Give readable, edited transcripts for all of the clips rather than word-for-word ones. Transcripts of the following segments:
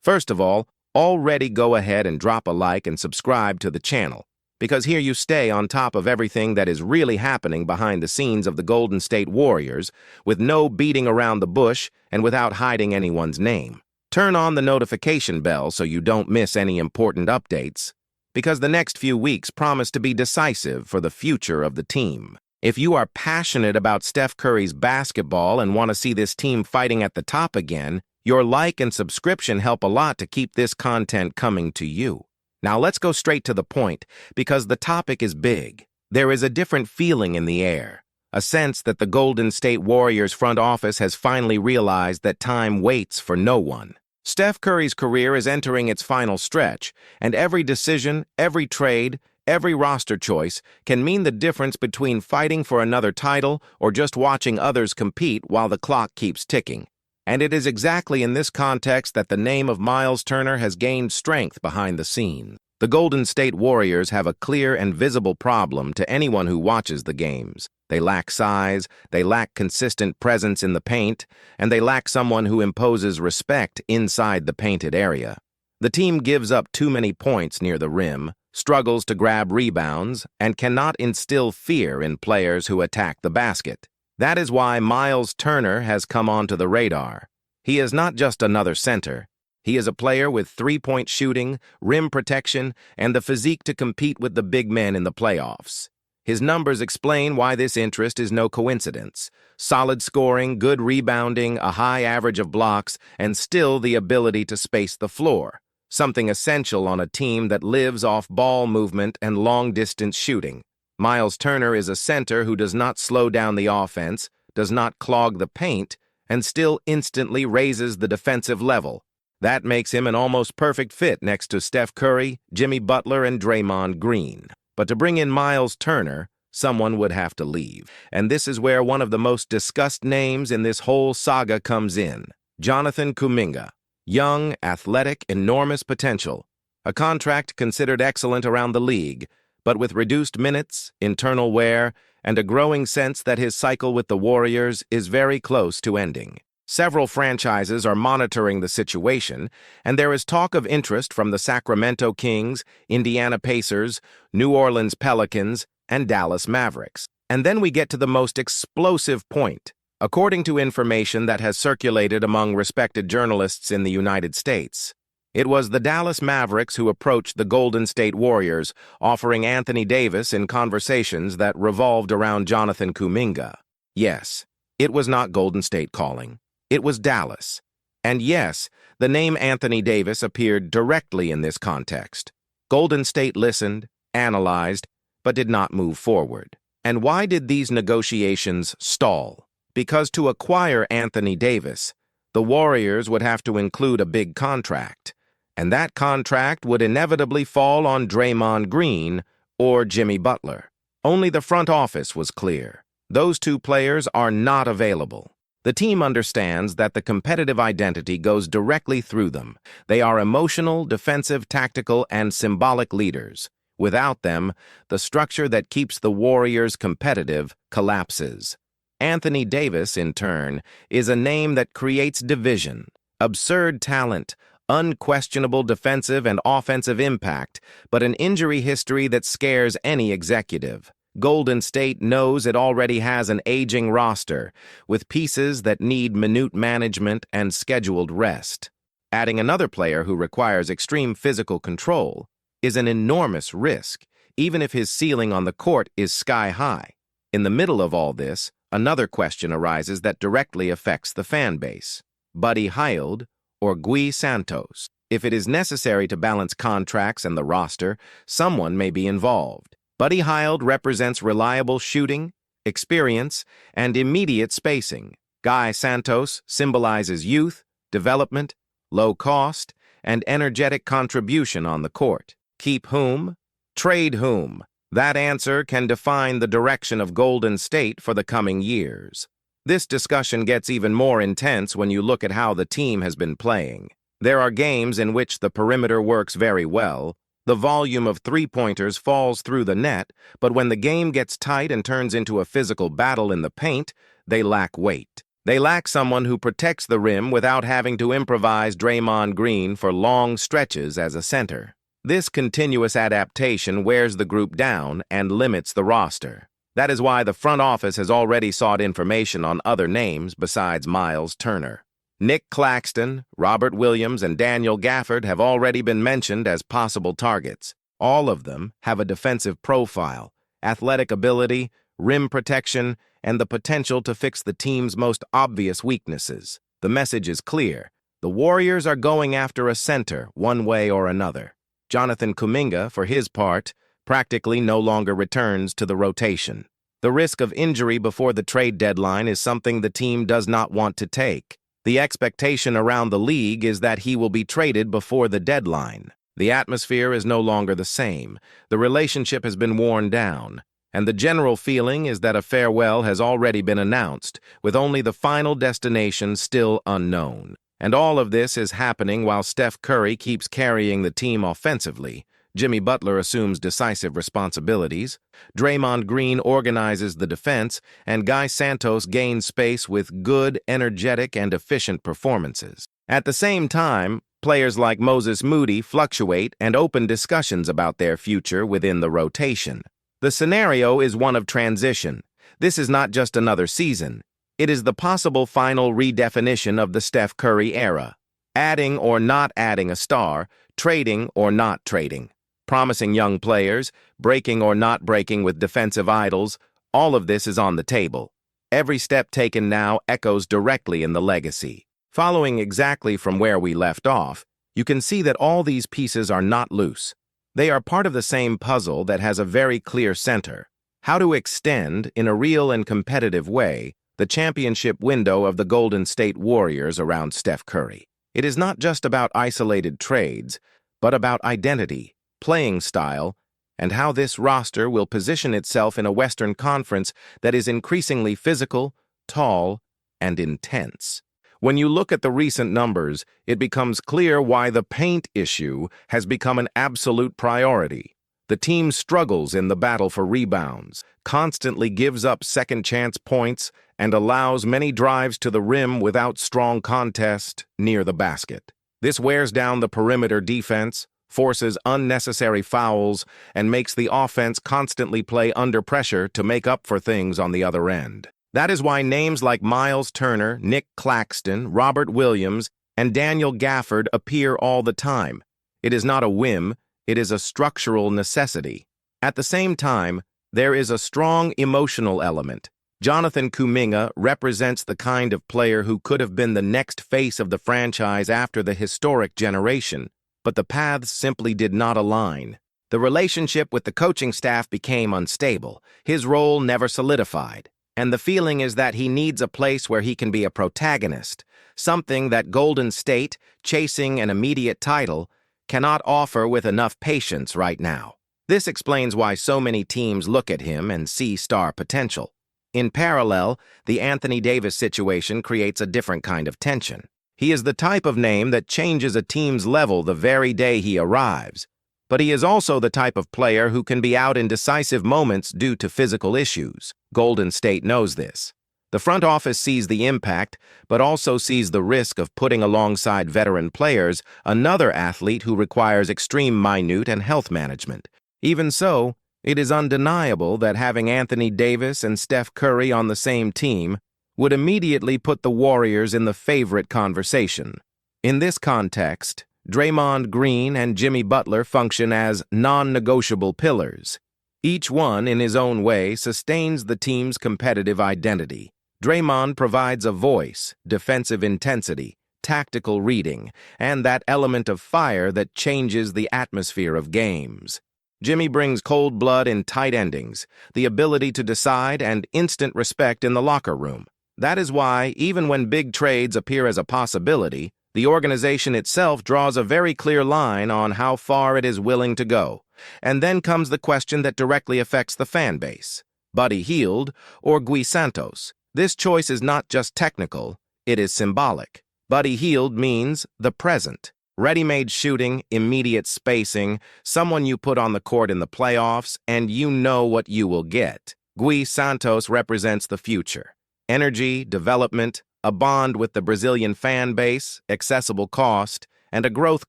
First of all, already go ahead and drop a like and subscribe to the channel, because here you stay on top of everything that is really happening behind the scenes of the Golden State Warriors, with no beating around the bush and without hiding anyone's name. Turn on the notification bell so you don't miss any important updates, because the next few weeks promise to be decisive for the future of the team. If you are passionate about Steph Curry's basketball and want to see this team fighting at the top again, your like and subscription help a lot to keep this content coming to you. Now let's go straight to the point, because the topic is big. There is a different feeling in the air, a sense that the Golden State Warriors front office has finally realized that time waits for no one. Steph Curry's career is entering its final stretch, and every decision, every trade, every roster choice can mean the difference between fighting for another title or just watching others compete while the clock keeps ticking. And it is exactly in this context that the name of Myles Turner has gained strength behind the scenes. The Golden State Warriors have a clear and visible problem to anyone who watches the games. They lack size, they lack consistent presence in the paint, and they lack someone who imposes respect inside the painted area. The team gives up too many points near the rim, struggles to grab rebounds, and cannot instill fear in players who attack the basket. That is why Myles Turner has come onto the radar. He is not just another center. He is a player with three-point shooting, rim protection, and the physique to compete with the big men in the playoffs. His numbers explain why this interest is no coincidence. Solid scoring, good rebounding, a high average of blocks, and still the ability to space the floor. Something essential on a team that lives off ball movement and long-distance shooting. Myles Turner is a center who does not slow down the offense, does not clog the paint, and still instantly raises the defensive level. That makes him an almost perfect fit next to Steph Curry, Jimmy Butler, and Draymond Green. But to bring in Myles Turner, someone would have to leave. And this is where one of the most discussed names in this whole saga comes in. Jonathan Kuminga. Young, athletic, enormous potential. A contract considered excellent around the league, but with reduced minutes, internal wear, and a growing sense that his cycle with the Warriors is very close to ending. Several franchises are monitoring the situation, and there is talk of interest from the Sacramento Kings, Indiana Pacers, New Orleans Pelicans, and Dallas Mavericks. And then we get to the most explosive point. According to information that has circulated among respected journalists in the United States, it was the Dallas Mavericks who approached the Golden State Warriors, offering Anthony Davis in conversations that revolved around Jonathan Kuminga. Yes, it was not Golden State calling. It was Dallas. And yes, the name Anthony Davis appeared directly in this context. Golden State listened, analyzed, but did not move forward. And why did these negotiations stall? Because to acquire Anthony Davis, the Warriors would have to include a big contract. And that contract would inevitably fall on Draymond Green or Jimmy Butler. Only the front office was clear. Those two players are not available. The team understands that the competitive identity goes directly through them. They are emotional, defensive, tactical, and symbolic leaders. Without them, the structure that keeps the Warriors competitive collapses. Anthony Davis, in turn, is a name that creates division, absurd talent, unquestionable defensive and offensive impact, but an injury history that scares any executive. Golden State knows it already has an aging roster, with pieces that need minute management and scheduled rest. Adding another player who requires extreme physical control is an enormous risk, even if his ceiling on the court is sky-high. In the middle of all this, another question arises that directly affects the fan base. Buddy Hield or Gui Santos. If it is necessary to balance contracts and the roster, someone may be involved. Buddy Hield represents reliable shooting, experience, and immediate spacing. Guy Santos symbolizes youth, development, low cost, and energetic contribution on the court. Keep whom? Trade whom? That answer can define the direction of Golden State for the coming years. This discussion gets even more intense when you look at how the team has been playing. There are games in which the perimeter works very well. The volume of three-pointers falls through the net, but when the game gets tight and turns into a physical battle in the paint, they lack weight. They lack someone who protects the rim without having to improvise Draymond Green for long stretches as a center. This continuous adaptation wears the group down and limits the roster. That is why the front office has already sought information on other names besides Myles Turner. Nick Claxton, Robert Williams, and Daniel Gafford have already been mentioned as possible targets. All of them have a defensive profile, athletic ability, rim protection, and the potential to fix the team's most obvious weaknesses. The message is clear. The Warriors are going after a center one way or another. Jonathan Kuminga, for his part, practically no longer returns to the rotation. The risk of injury before the trade deadline is something the team does not want to take. The expectation around the league is that he will be traded before the deadline. The atmosphere is no longer the same. The relationship has been worn down, and the general feeling is that a farewell has already been announced, with only the final destination still unknown. And all of this is happening while Steph Curry keeps carrying the team offensively. Jimmy Butler assumes decisive responsibilities, Draymond Green organizes the defense, and Guy Santos gains space with good, energetic, and efficient performances. At the same time, players like Moses Moody fluctuate and open discussions about their future within the rotation. The scenario is one of transition. This is not just another season. It is the possible final redefinition of the Steph Curry era. Adding or not adding a star, trading or not trading. Promising young players, breaking or not breaking with defensive idols, all of this is on the table. Every step taken now echoes directly in the legacy. Following exactly from where we left off, you can see that all these pieces are not loose. They are part of the same puzzle that has a very clear center. How to extend, in a real and competitive way, the championship window of the Golden State Warriors around Steph Curry. It is not just about isolated trades, but about identity, playing style, and how this roster will position itself in a Western Conference that is increasingly physical, tall, and intense. When you look at the recent numbers, it becomes clear why the paint issue has become an absolute priority. The team struggles in the battle for rebounds, constantly gives up second-chance points, and allows many drives to the rim without strong contest near the basket. This wears down the perimeter defense, forces unnecessary fouls, and makes the offense constantly play under pressure to make up for things on the other end. That is why names like Myles Turner, Nick Claxton, Robert Williams, and Daniel Gafford appear all the time. It is not a whim, it is a structural necessity. At the same time, there is a strong emotional element. Jonathan Kuminga represents the kind of player who could have been the next face of the franchise after the historic generation, but the paths simply did not align. The relationship with the coaching staff became unstable, his role never solidified, and the feeling is that he needs a place where he can be a protagonist, something that Golden State, chasing an immediate title, cannot offer with enough patience right now. This explains why so many teams look at him and see star potential. In parallel, the Anthony Davis situation creates a different kind of tension. He is the type of name that changes a team's level the very day he arrives, but he is also the type of player who can be out in decisive moments due to physical issues. Golden State knows this. The front office sees the impact, but also sees the risk of putting alongside veteran players another athlete who requires extreme minute and health management. Even so, it is undeniable that having Anthony Davis and Steph Curry on the same team would immediately put the Warriors in the favorite conversation. In this context, Draymond Green and Jimmy Butler function as non-negotiable pillars. Each one, in his own way, sustains the team's competitive identity. Draymond provides a voice, defensive intensity, tactical reading, and that element of fire that changes the atmosphere of games. Jimmy brings cold blood in tight endings, the ability to decide, and instant respect in the locker room. That is why, even when big trades appear as a possibility, the organization itself draws a very clear line on how far it is willing to go. And then comes the question that directly affects the fan base. Buddy Hield or Guy Santos? This choice is not just technical, it is symbolic. Buddy Hield means the present. Ready-made shooting, immediate spacing, someone you put on the court in the playoffs, and you know what you will get. Guy Santos represents the future. Energy, development, a bond with the Brazilian fan base, accessible cost, and a growth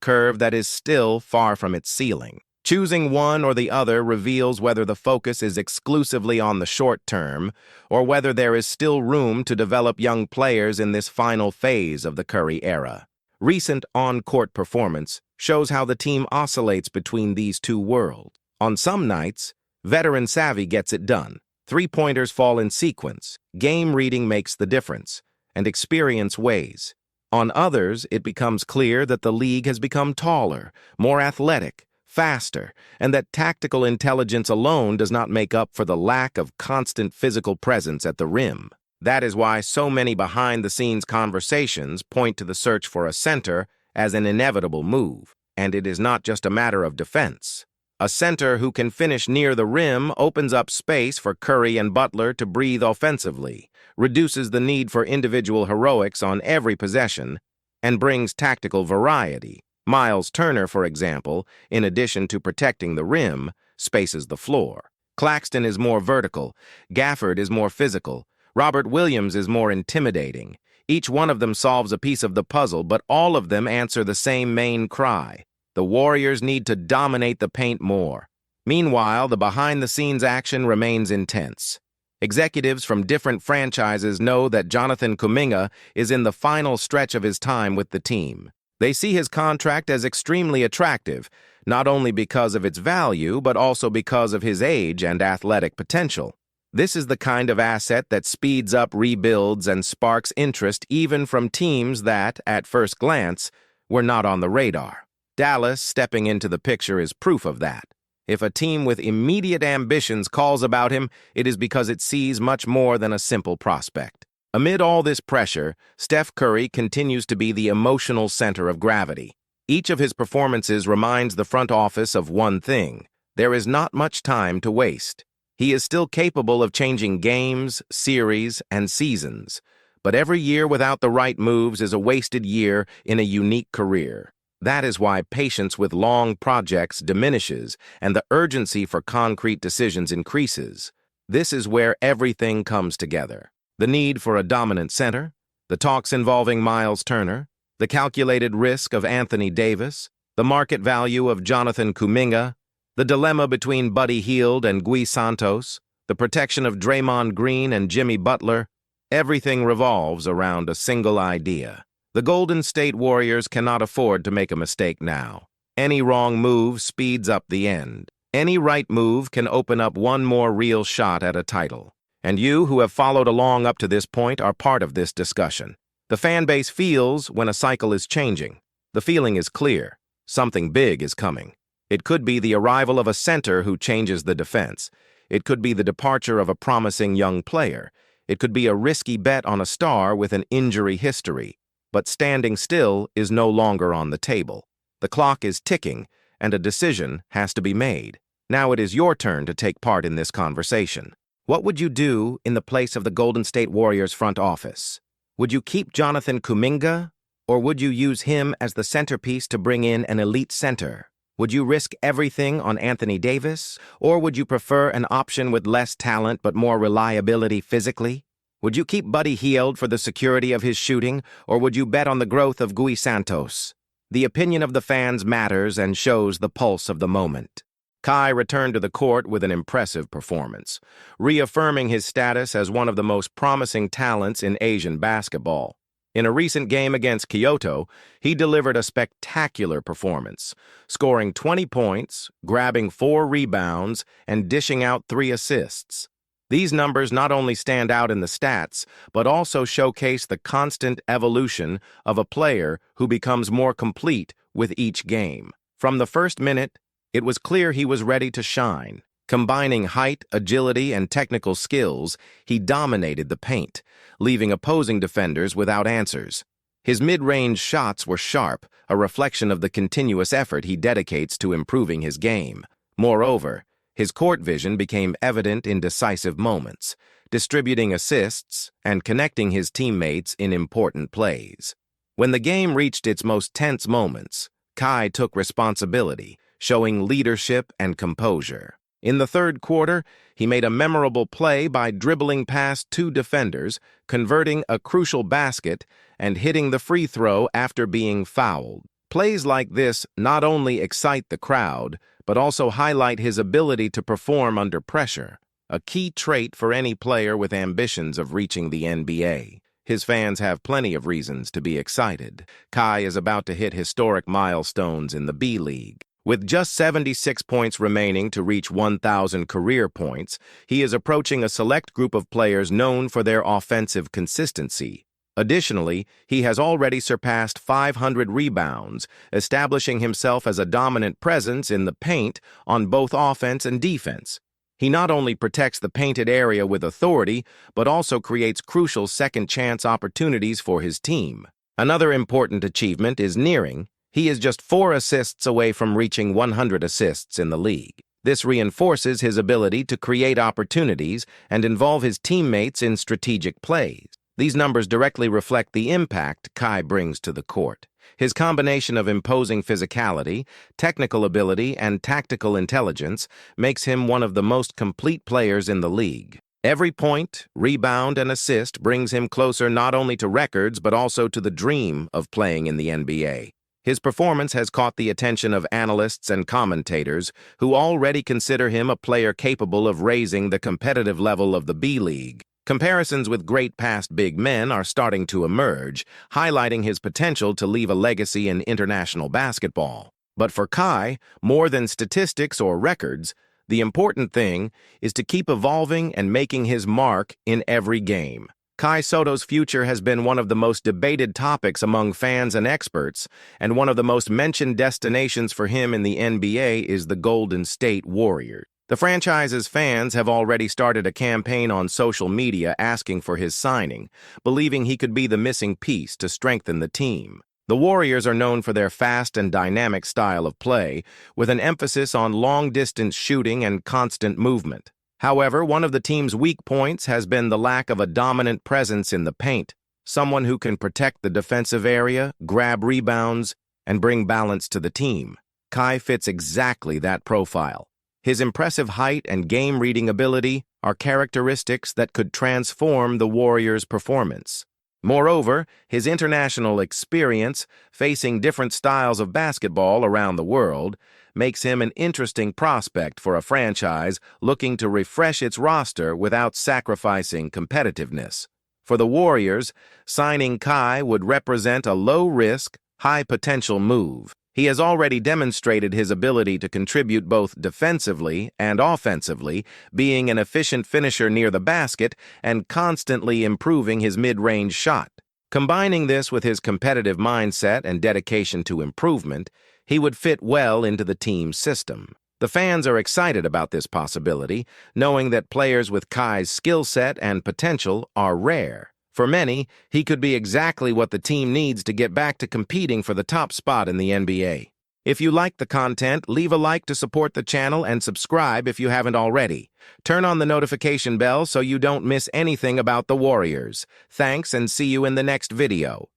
curve that is still far from its ceiling. Choosing one or the other reveals whether the focus is exclusively on the short term or whether there is still room to develop young players in this final phase of the Curry era. Recent on-court performance shows how the team oscillates between these two worlds. On some nights, veteran savvy gets it done. Three-pointers fall in sequence, game reading makes the difference, and experience weighs. On others, it becomes clear that the league has become taller, more athletic, faster, and that tactical intelligence alone does not make up for the lack of constant physical presence at the rim. That is why so many behind-the-scenes conversations point to the search for a center as an inevitable move, and it is not just a matter of defense. A center who can finish near the rim opens up space for Curry and Butler to breathe offensively, reduces the need for individual heroics on every possession, and brings tactical variety. Myles Turner, for example, in addition to protecting the rim, spaces the floor. Claxton is more vertical, Gafford is more physical, Robert Williams is more intimidating. Each one of them solves a piece of the puzzle, but all of them answer the same main cry. The Warriors need to dominate the paint more. Meanwhile, the behind-the-scenes action remains intense. Executives from different franchises know that Jonathan Kuminga is in the final stretch of his time with the team. They see his contract as extremely attractive, not only because of its value, but also because of his age and athletic potential. This is the kind of asset that speeds up rebuilds and sparks interest even from teams that, at first glance, were not on the radar. Dallas stepping into the picture is proof of that. If a team with immediate ambitions calls about him, it is because it sees much more than a simple prospect. Amid all this pressure, Steph Curry continues to be the emotional center of gravity. Each of his performances reminds the front office of one thing: there is not much time to waste. He is still capable of changing games, series, and seasons, but every year without the right moves is a wasted year in a unique career. That is why patience with long projects diminishes and the urgency for concrete decisions increases. This is where everything comes together. The need for a dominant center, the talks involving Myles Turner, the calculated risk of Anthony Davis, the market value of Jonathan Kuminga, the dilemma between Buddy Hield and Gui Santos, the protection of Draymond Green and Jimmy Butler, everything revolves around a single idea. The Golden State Warriors cannot afford to make a mistake now. Any wrong move speeds up the end. Any right move can open up one more real shot at a title. And you, who have followed along up to this point, are part of this discussion. The fan base feels when a cycle is changing. The feeling is clear. Something big is coming. It could be the arrival of a center who changes the defense. It could be the departure of a promising young player. It could be a risky bet on a star with an injury history. But standing still is no longer on the table. The clock is ticking, and a decision has to be made. Now it is your turn to take part in this conversation. What would you do in the place of the Golden State Warriors front office? Would you keep Jonathan Kuminga, or would you use him as the centerpiece to bring in an elite center? Would you risk everything on Anthony Davis, or would you prefer an option with less talent but more reliability physically? Would you keep Buddy Hield for the security of his shooting, or would you bet on the growth of Gui Santos? The opinion of the fans matters and shows the pulse of the moment. Kai returned to the court with an impressive performance, reaffirming his status as one of the most promising talents in Asian basketball. In a recent game against Kyoto, he delivered a spectacular performance, scoring 20 points, grabbing 4 rebounds, and dishing out 3 assists. These numbers not only stand out in the stats, but also showcase the constant evolution of a player who becomes more complete with each game. From the first minute, it was clear he was ready to shine. Combining height, agility, and technical skills, he dominated the paint, leaving opposing defenders without answers. His mid-range shots were sharp, a reflection of the continuous effort he dedicates to improving his game. Moreover, his court vision became evident in decisive moments, distributing assists and connecting his teammates in important plays. When the game reached its most tense moments, Kai took responsibility, showing leadership and composure. In the third quarter, he made a memorable play by dribbling past two defenders, converting a crucial basket, and hitting the free throw after being fouled. Plays like this not only excite the crowd, but also highlight his ability to perform under pressure, a key trait for any player with ambitions of reaching the NBA. His fans have plenty of reasons to be excited. Kai is about to hit historic milestones in the B-League. With just 76 points remaining to reach 1,000 career points, he is approaching a select group of players known for their offensive consistency. Additionally, he has already surpassed 500 rebounds, establishing himself as a dominant presence in the paint on both offense and defense. He not only protects the painted area with authority, but also creates crucial second-chance opportunities for his team. Another important achievement is nearing. He is just 4 assists away from reaching 100 assists in the league. This reinforces his ability to create opportunities and involve his teammates in strategic plays. These numbers directly reflect the impact Kai brings to the court. His combination of imposing physicality, technical ability, and tactical intelligence makes him one of the most complete players in the league. Every point, rebound, and assist brings him closer not only to records but also to the dream of playing in the NBA. His performance has caught the attention of analysts and commentators who already consider him a player capable of raising the competitive level of the B-League. Comparisons with great past big men are starting to emerge, highlighting his potential to leave a legacy in international basketball. But for Kai, more than statistics or records, the important thing is to keep evolving and making his mark in every game. Kai Sotto's future has been one of the most debated topics among fans and experts, and one of the most mentioned destinations for him in the NBA is the Golden State Warriors. The franchise's fans have already started a campaign on social media asking for his signing, believing he could be the missing piece to strengthen the team. The Warriors are known for their fast and dynamic style of play, with an emphasis on long-distance shooting and constant movement. However, one of the team's weak points has been the lack of a dominant presence in the paint, someone who can protect the defensive area, grab rebounds, and bring balance to the team. Kai fits exactly that profile. His impressive height and game-reading ability are characteristics that could transform the Warriors' performance. Moreover, his international experience, facing different styles of basketball around the world, makes him an interesting prospect for a franchise looking to refresh its roster without sacrificing competitiveness. For the Warriors, signing Kai would represent a low-risk, high-potential move. He has already demonstrated his ability to contribute both defensively and offensively, being an efficient finisher near the basket and constantly improving his mid-range shot. Combining this with his competitive mindset and dedication to improvement, he would fit well into the team's system. The fans are excited about this possibility, knowing that players with Kai's skill set and potential are rare. For many, he could be exactly what the team needs to get back to competing for the top spot in the NBA. If you like the content, leave a like to support the channel and subscribe if you haven't already. Turn on the notification bell so you don't miss anything about the Warriors. Thanks, and see you in the next video.